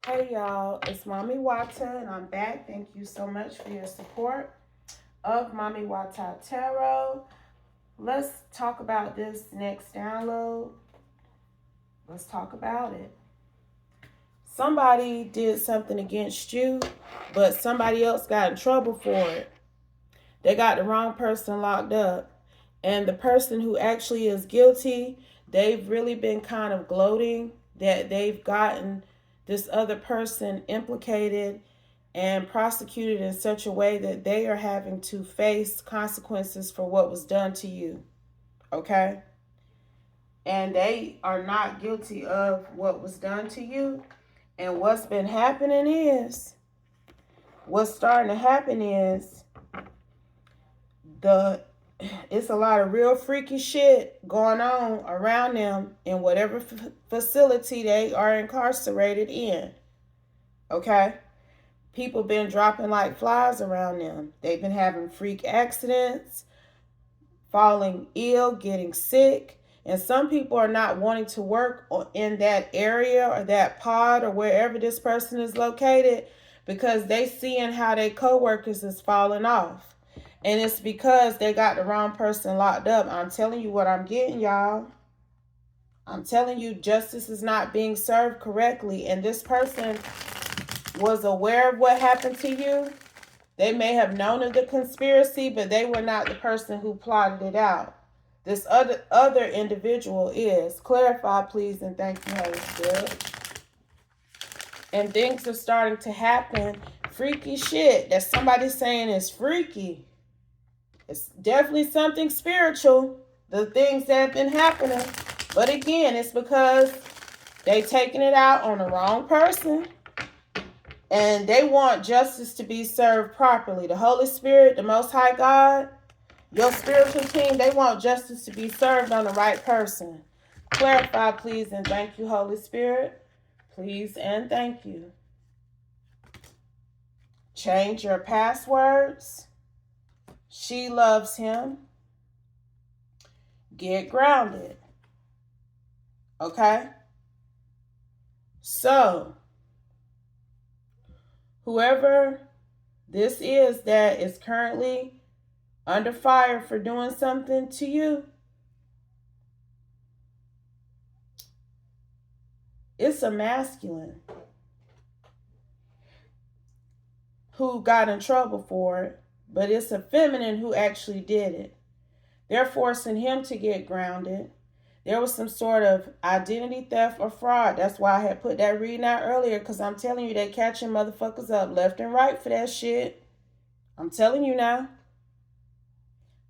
Hey y'all, it's Mami Wata and I'm back. Thank you so much for your support of Mami Wata Tarot. Let's talk about this next download. Let's talk about it. Somebody did something against you, but somebody else got in trouble for it. They got the wrong person locked up. And the person who actually is guilty, they've really been kind of gloating that they've gotten this other person implicated and prosecuted in such a way that they are having to face consequences for what was done to you. Okay? And they are not guilty of what was done to you. And what's starting to happen is the it's a lot of real freaky shit going on around them in whatever facility they are incarcerated in. Okay? People been dropping like flies around them. They've been having freak accidents, falling ill, getting sick, and some people are not wanting to work in that area or that pod or wherever this person is located because they seeing how their coworkers is falling off. And it's because they got the wrong person locked up. I'm telling you what I'm getting, y'all. I'm telling you, justice is not being served correctly. And this person was aware of what happened to you. They may have known of the conspiracy, but they were not the person who plotted it out. This other individual is. Clarify, please, and thank you, Holy Spirit. And things are starting to happen. Freaky shit that somebody's saying is freaky. It's definitely something spiritual, the things that have been happening. But again, it's because they taking it out on the wrong person. And they want justice to be served properly. The Holy Spirit, the Most High God, your spiritual team, they want justice to be served on the right person. Clarify, please, and thank you, Holy Spirit. Please and thank you. Change your passwords. She loves him. Get grounded. Okay? So, whoever this is that is currently under fire for doing something to you, it's a masculine who got in trouble for it, but it's a feminine who actually did it. They're forcing him to get grounded. There was some sort of identity theft or fraud. That's why I had put that reading out earlier, because I'm telling you, they catching motherfuckers up left and right for that shit. I'm telling you now.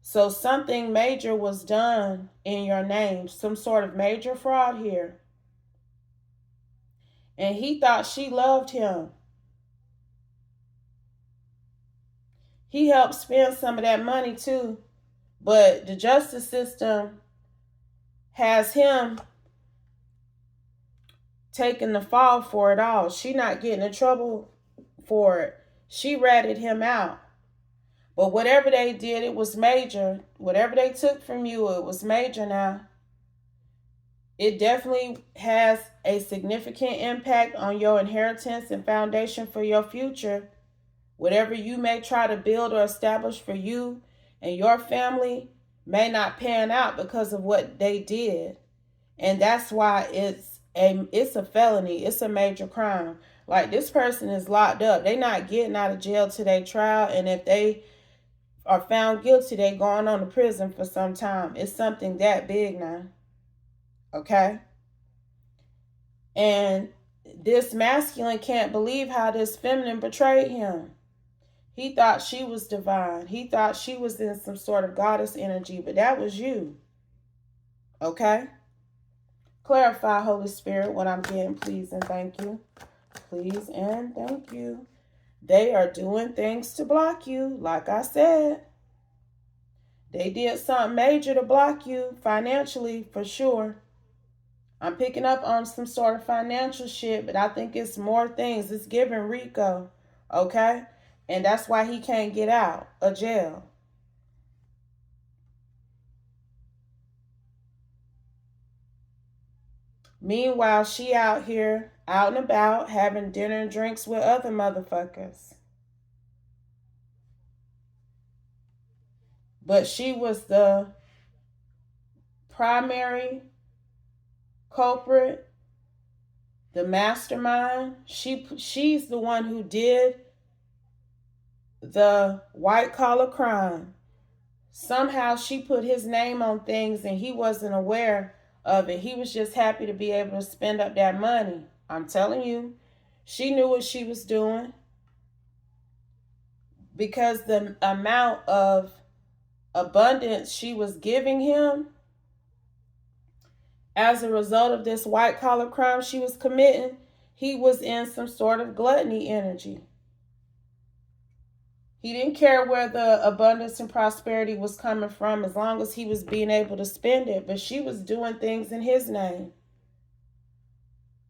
So something major was done in your name, some sort of major fraud here. And he thought she loved him. He helped spend some of that money too. But the justice system has him taking the fall for it all. She not getting in trouble for it. She ratted him out. But whatever they did, it was major. Whatever they took from you, it was major now. It definitely has a significant impact on your inheritance and foundation for your future. Whatever you may try to build or establish for you and your family may not pan out because of what they did. And that's why it's a felony. It's a major crime. Like, this person is locked up. They're not getting out of jail till they trial. And if they are found guilty, they going on to prison for some time. It's something that big now. Okay? And this masculine can't believe how this feminine betrayed him. He thought she was divine. He thought she was in some sort of goddess energy, but that was you. Okay? Clarify, Holy Spirit, what I'm getting, please and thank you. Please and thank you. They are doing things to block you, like I said. They did something major to block you financially, for sure. I'm picking up on some sort of financial shit, but I think it's more things. It's giving Rico, okay? And that's why he can't get out of jail. Meanwhile, she out here out and about having dinner and drinks with other motherfuckers. But she was the primary culprit, the mastermind. She's the one who did the white collar crime. Somehow she put his name on things and he wasn't aware of it. He was just happy to be able to spend up that money. I'm telling you, she knew what she was doing, because the amount of abundance she was giving him as a result of this white collar crime she was committing, he was in some sort of gluttony energy. He didn't care where the abundance and prosperity was coming from as long as he was being able to spend it. But she was doing things in his name.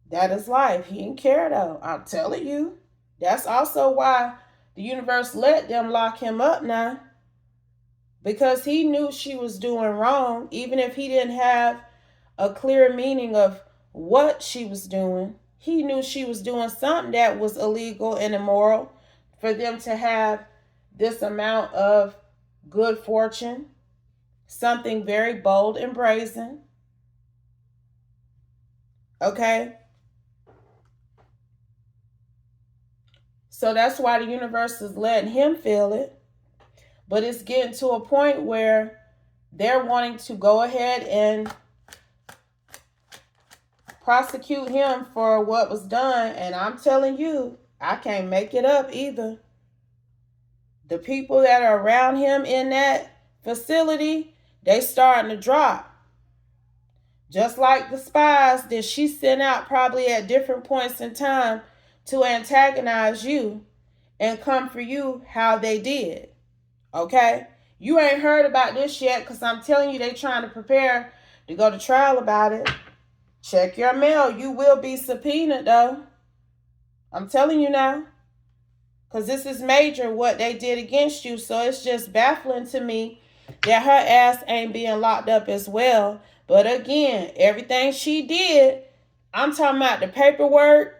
That is life. He didn't care though. I'm telling you. That's also why the universe let them lock him up now. Because he knew she was doing wrong, even if he didn't have a clear meaning of what she was doing. He knew she was doing something that was illegal and immoral for them to have this amount of good fortune, something very bold and brazen. Okay? So that's why the universe is letting him feel it. But it's getting to a point where they're wanting to go ahead and prosecute him for what was done. And I'm telling you, I can't make it up either. The people that are around him in that facility, they starting to drop. Just like the spies that she sent out probably at different points in time to antagonize you and come for you how they did. Okay? You ain't heard about this yet because I'm telling you they trying to prepare to go to trial about it. Check your mail. You will be subpoenaed though. I'm telling you now. Because this is major what they did against you. So it's just baffling to me that her ass ain't being locked up as well. But again, everything she did, I'm talking about the paperwork,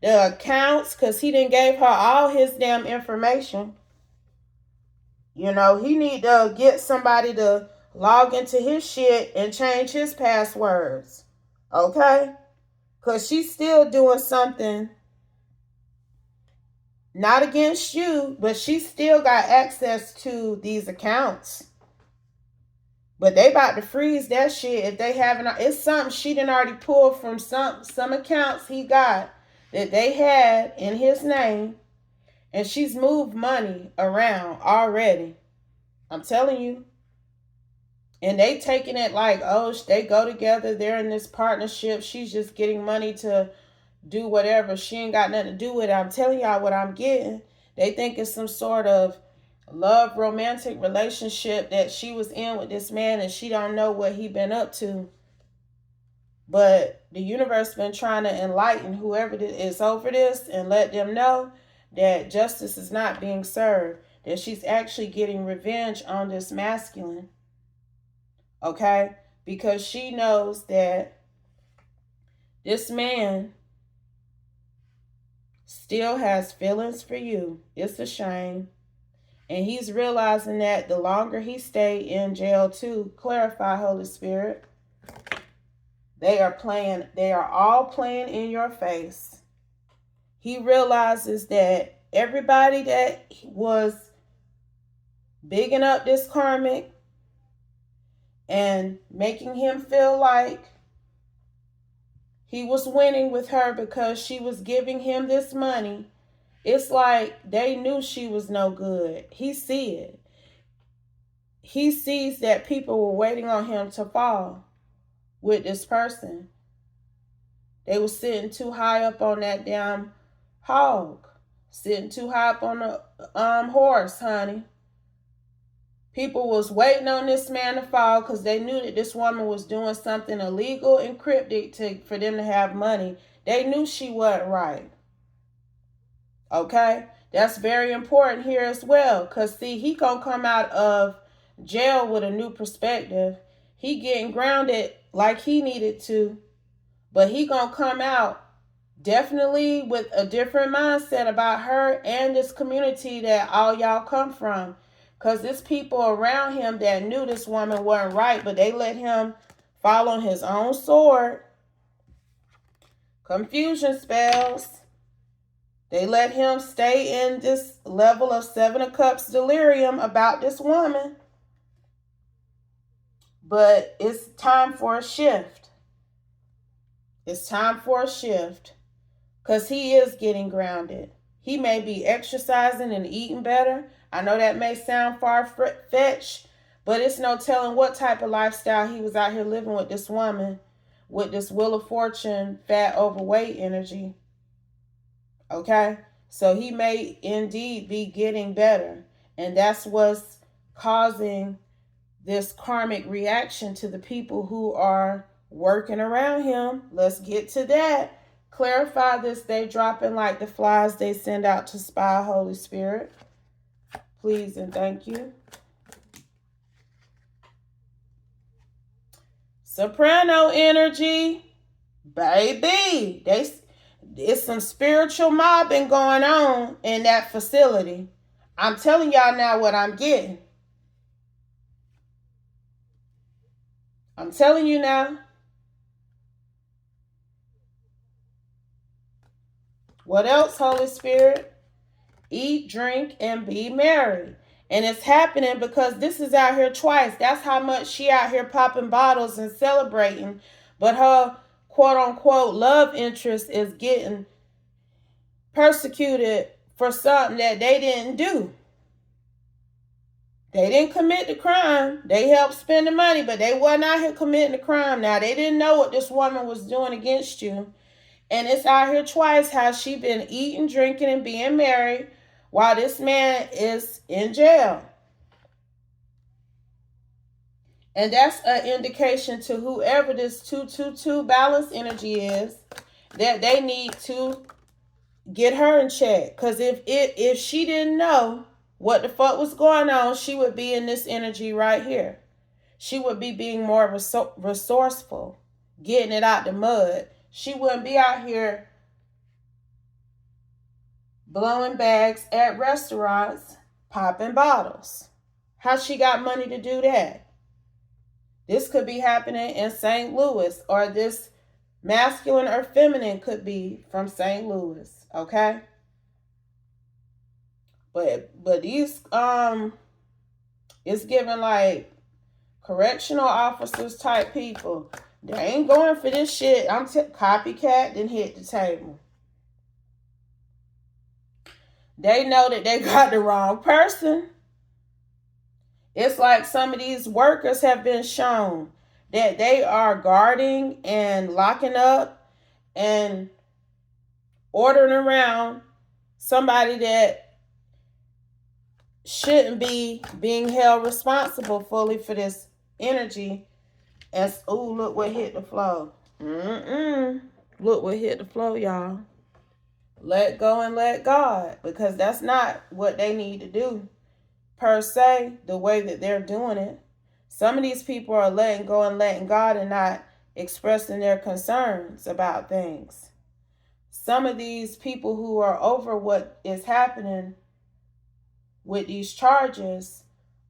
the accounts, because he done gave her all his damn information. You know, he need to get somebody to log into his shit and change his passwords. Okay? Because she's still doing something not against you, but she still got access to these accounts. But they about to freeze that shit if they haven't. It's something she done already pulled from some accounts he got that they had in his name. And she's moved money around already. I'm telling you. And they taking it like, oh, they go together. They're in this partnership. She's just getting money to do whatever. She ain't got nothing to do with it. I'm telling y'all what I'm getting. They think it's some sort of love romantic relationship that she was in with this man and she don't know what he been up to. But the universe been trying to enlighten whoever is over this and let them know that justice is not being served, that she's actually getting revenge on this masculine. Okay? Because she knows that this man still has feelings for you. It's a shame. And he's realizing that the longer he stay in jail too. Clarify, Holy Spirit. They are all playing in your face. He realizes that everybody that was bigging up this karmic and making him feel like he was winning with her because she was giving him this money, it's like they knew she was no good. He see it. He sees that people were waiting on him to fall with this person. They were sitting too high up on that damn hog. Sitting too high up on the horse, honey. People was waiting on this man to fall because they knew that this woman was doing something illegal and cryptic for them to have money. They knew she wasn't right. Okay? That's very important here as well. Because, see, he gonna come out of jail with a new perspective. He getting grounded like he needed to. But he gonna come out definitely with a different mindset about her and this community that all y'all come from. Because there's people around him that knew this woman wasn't right, but they let him fall on his own sword. Confusion spells. They let him stay in this level of Seven of Cups delirium about this woman. But it's time for a shift. It's time for a shift. Because he is getting grounded. He may be exercising and eating better. I know that may sound far-fetched, but it's no telling what type of lifestyle he was out here living with this woman, with this Wheel of Fortune, fat, overweight energy. Okay? So he may indeed be getting better. And that's what's causing this karmic reaction to the people who are working around him. Let's get to that. Clarify this day dropping like the flies they send out to spy, Holy Spirit. Please and thank you. Soprano energy. Baby. It's some spiritual mobbing going on in that facility. I'm telling y'all now what I'm getting. I'm telling you now. What else, Holy Spirit? Eat, drink, and be merry. And it's happening because this is out here twice. That's how much she out here popping bottles and celebrating. But her quote-unquote love interest is getting persecuted for something that they didn't do. They didn't commit the crime. They helped spend the money, but they wasn't out here committing the crime. Now, they didn't know what this woman was doing against you. And it's out here twice how she been eating, drinking, and being married while this man is in jail. And that's an indication to whoever this 222 balance energy is that they need to get her in check. Because if she didn't know what the fuck was going on, she would be in this energy right here. She would be being more resourceful, getting it out the mud. She wouldn't be out here blowing bags at restaurants, popping bottles. How she got money to do that? This could be happening in St. Louis, or this masculine or feminine could be from St. Louis, okay? But these it's giving like correctional officers type people. They ain't going for this shit. Copycat, then hit the table. They know that they got the wrong person. It's like some of these workers have been shown that they are guarding and locking up and ordering around somebody that shouldn't be being held responsible fully for this energy. As, ooh, look what hit the flow. Look what hit the flow, y'all. Let go and let God, because that's not what they need to do per se, the way that they're doing it. Some of these people are letting go and letting God and not expressing their concerns about things. Some of these people who are over what is happening with these charges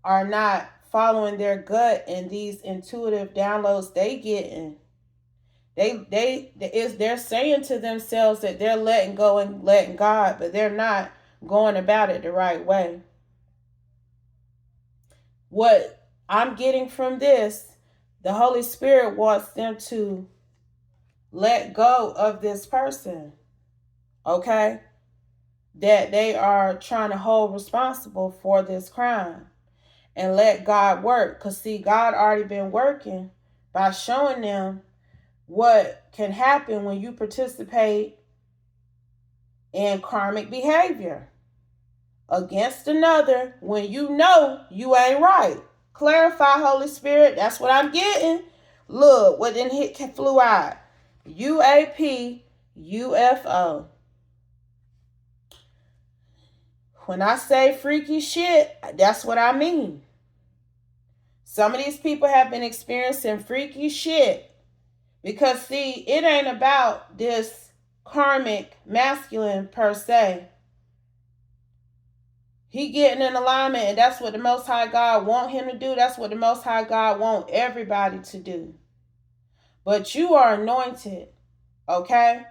are not following their gut and these intuitive downloads they getting. They're saying to themselves that they're letting go and letting God, but they're not going about it the right way. What I'm getting from this, the Holy Spirit wants them to let go of this person, okay? That they are trying to hold responsible for this crime, and let God work. Because see, God already been working by showing them what can happen when you participate in karmic behavior against another when you know you ain't right. Clarify, Holy Spirit. That's what I'm getting. Look, what then flew out. UAP, UFO. When I say freaky shit, that's what I mean. Some of these people have been experiencing freaky shit. Because, see, it ain't about this karmic masculine per se. He getting in alignment, and that's what the Most High God want him to do. That's what the Most High God want everybody to do. But you are anointed, okay?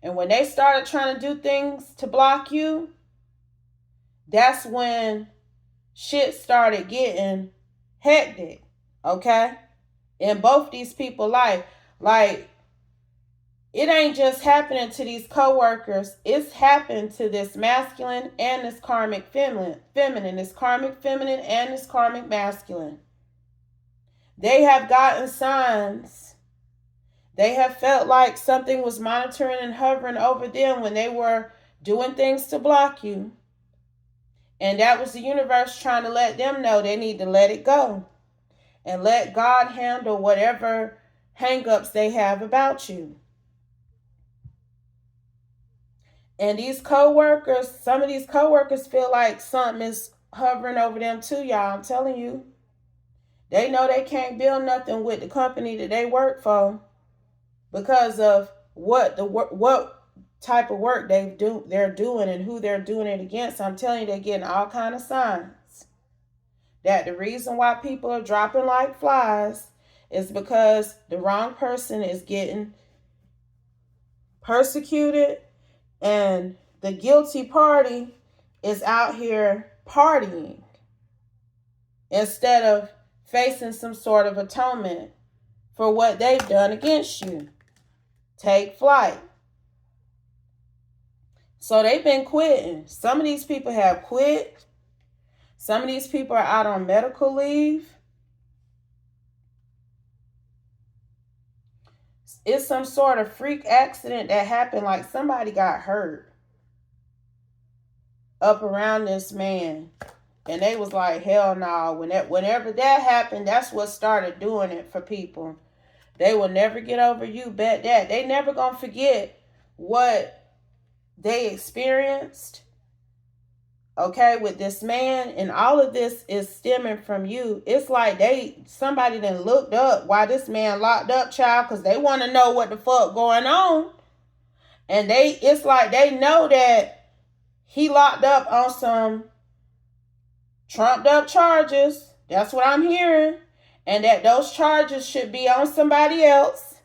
And when they started trying to do things to block you, that's when shit started getting hectic, okay? In both these people's life. Like, it ain't just happening to these co-workers. It's happened to this masculine and this karmic feminine. This karmic feminine and this karmic masculine. They have gotten signs. They have felt like something was monitoring and hovering over them when they were doing things to block you. And that was the universe trying to let them know they need to let it go. And let God handle whatever hang-ups they have about you. And these co-workers, some of these co-workers feel like something is hovering over them too, y'all. I'm telling you. They know they can't build nothing with the company that they work for because of what type of work they're doing and who they're doing it against. I'm telling you, they're getting all kind of signs that the reason why people are dropping like flies is because the wrong person is getting persecuted and the guilty party is out here partying instead of facing some sort of atonement for what they've done against you. Take flight. So they've been quitting. Some of these people have quit. Some of these people are out on medical leave. It's some sort of freak accident that happened, like somebody got hurt up around this man. And they was like, hell no. Whenever that happened, that's what started doing it for people. They will never get over you, bet that. They never gonna forget what they experienced, okay, with this man. And all of this is stemming from you. It's like somebody done looked up why this man locked up, child, because they want to know what the fuck going on. And it's like they know that he locked up on some trumped up charges. That's what I'm hearing. And that those charges should be on somebody else.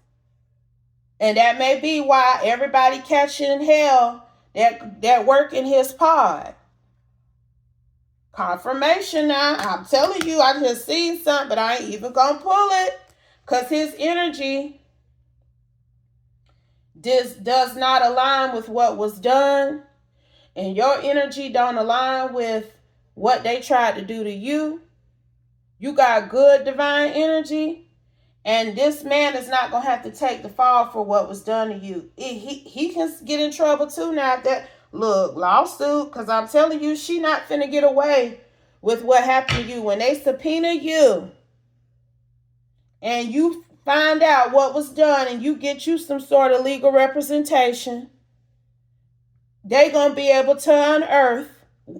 And that may be why everybody catching hell that work in his pod. Confirmation now. I'm telling you, I just seen something, but I ain't even gonna pull it. Because his energy does not align with what was done. And your energy don't align with what they tried to do to you. You got good divine energy. And this man is not going to have to take the fall for what was done to you. He can get in trouble too now. Look, lawsuit. Because I'm telling you, she not finna get away with what happened to you. When they subpoena you and you find out what was done and you get you some sort of legal representation, they going to be able to unearth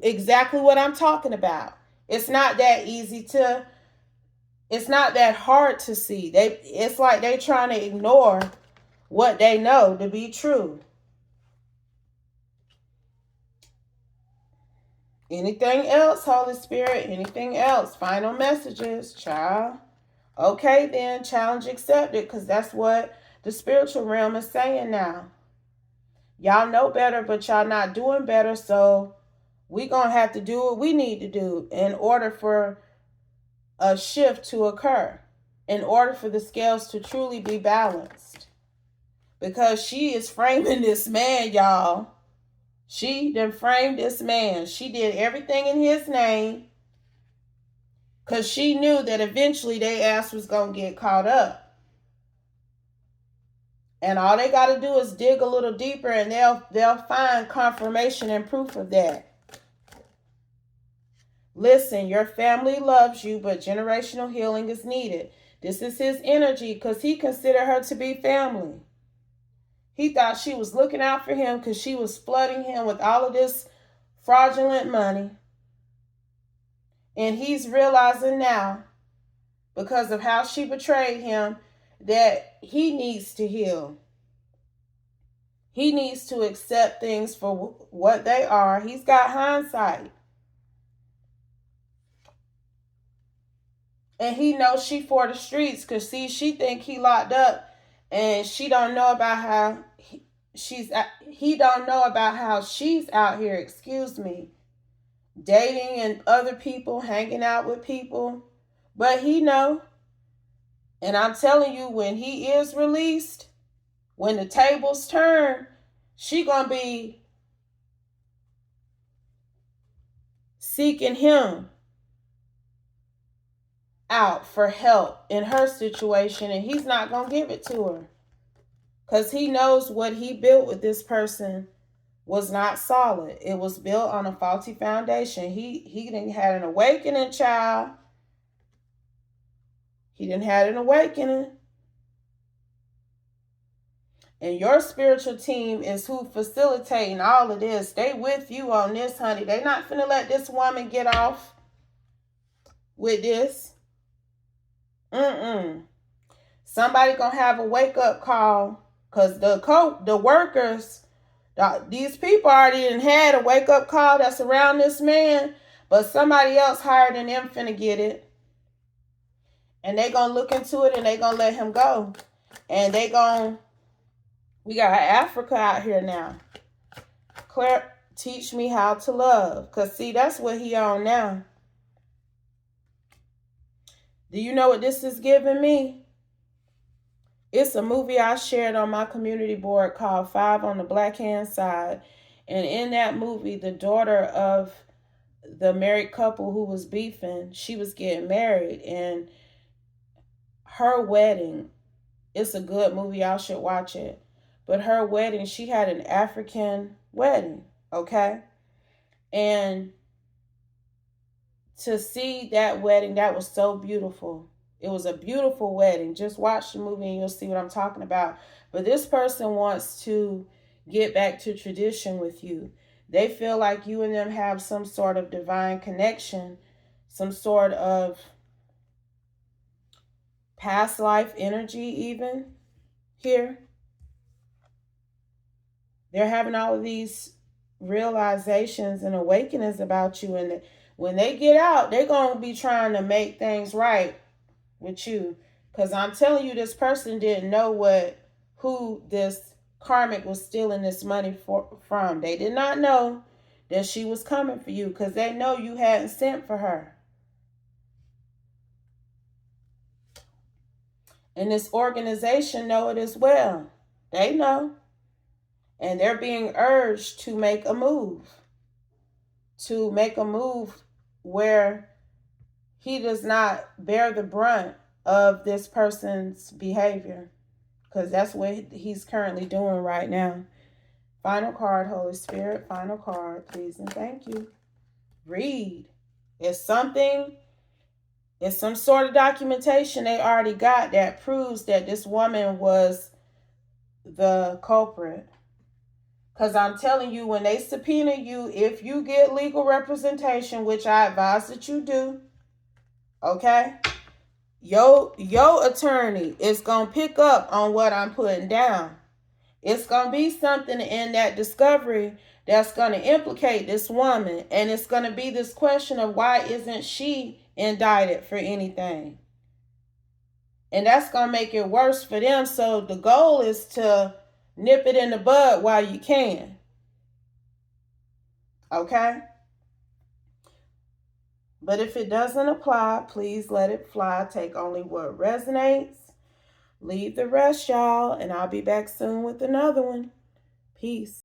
exactly what I'm talking about. It's not that it's not that hard to see. It's like they trying to ignore what they know to be true. Anything else, Holy Spirit? Anything else? Final messages, child. Okay then, challenge accepted, because that's what the spiritual realm is saying now. Y'all know better, but y'all not doing better, so we gonna have to do what we need to do in order for a shift to occur, in order for the scales to truly be balanced. Because she is framing this man, y'all. She done framed this man. She did everything in his name because she knew that eventually their ass was going to get caught up. And all they got to do is dig a little deeper and they'll find confirmation and proof of that. Listen, your family loves you, but generational healing is needed. This is his energy because he considered her to be family. He thought she was looking out for him because she was flooding him with all of this fraudulent money. And he's realizing now, because of how she betrayed him, that he needs to heal. He needs to accept things for what they are. He's got hindsight. And he knows she for the streets, because see, she think he locked up, and she don't know about how he don't know about how she's out here, excuse me, dating and other people, hanging out with people. But he know. And I'm telling you, when he is released, when the tables turn, she gonna be seeking him out for help in her situation, and he's not gonna give it to her, because he knows what he built with this person was not solid. It was built on a faulty foundation. He didn't had an awakening, child. He didn't had an awakening. And your spiritual team is who facilitating all of this. They with you on this, honey. They not finna let this woman get off with this. Somebody gonna have a wake-up call, because the workers, these people already done had a wake-up call that's around this man, but somebody else hired than them finna get it. And they gonna look into it, and they gonna let him go. And we got Africa out here now. Claire, teach me how to love. Because see, that's what he on now. Do you know what this is giving me? It's a movie I shared on my community board called 5 on the Black Hand Side. And in that movie, the daughter of the married couple who was beefing, she was getting married. And her wedding, it's a good movie. Y'all should watch it. But her wedding, she had an African wedding, okay? And to see that wedding, that was so beautiful. It was a beautiful wedding. Just watch the movie and you'll see what I'm talking about. But this person wants to get back to tradition with you. They feel like you and them have some sort of divine connection, some sort of past life energy even here. They're having all of these realizations and awakenings about you. And when they get out, they're going to be trying to make things right with you. Because I'm telling you, this person didn't know who this karmic was stealing this money from. They did not know that she was coming for you, because they know you hadn't sent for her. And this organization know it as well. They know. And they're being urged to make a move. To make a move where he does not bear the brunt of this person's behavior. Because that's what he's currently doing right now. Final card, Holy Spirit. Final card, please and thank you. Read. It's some sort of documentation they already got that proves that this woman was the culprit. Because I'm telling you, when they subpoena you, if you get legal representation, which I advise that you do, okay, your attorney is going to pick up on what I'm putting down. It's going to be something in that discovery that's going to implicate this woman. And it's going to be this question of, why isn't she indicted for anything? And that's going to make it worse for them. So the goal is to nip it in the bud while you can. Okay? But if it doesn't apply, please let it fly. Take only what resonates. Leave the rest, y'all. And I'll be back soon with another one. Peace.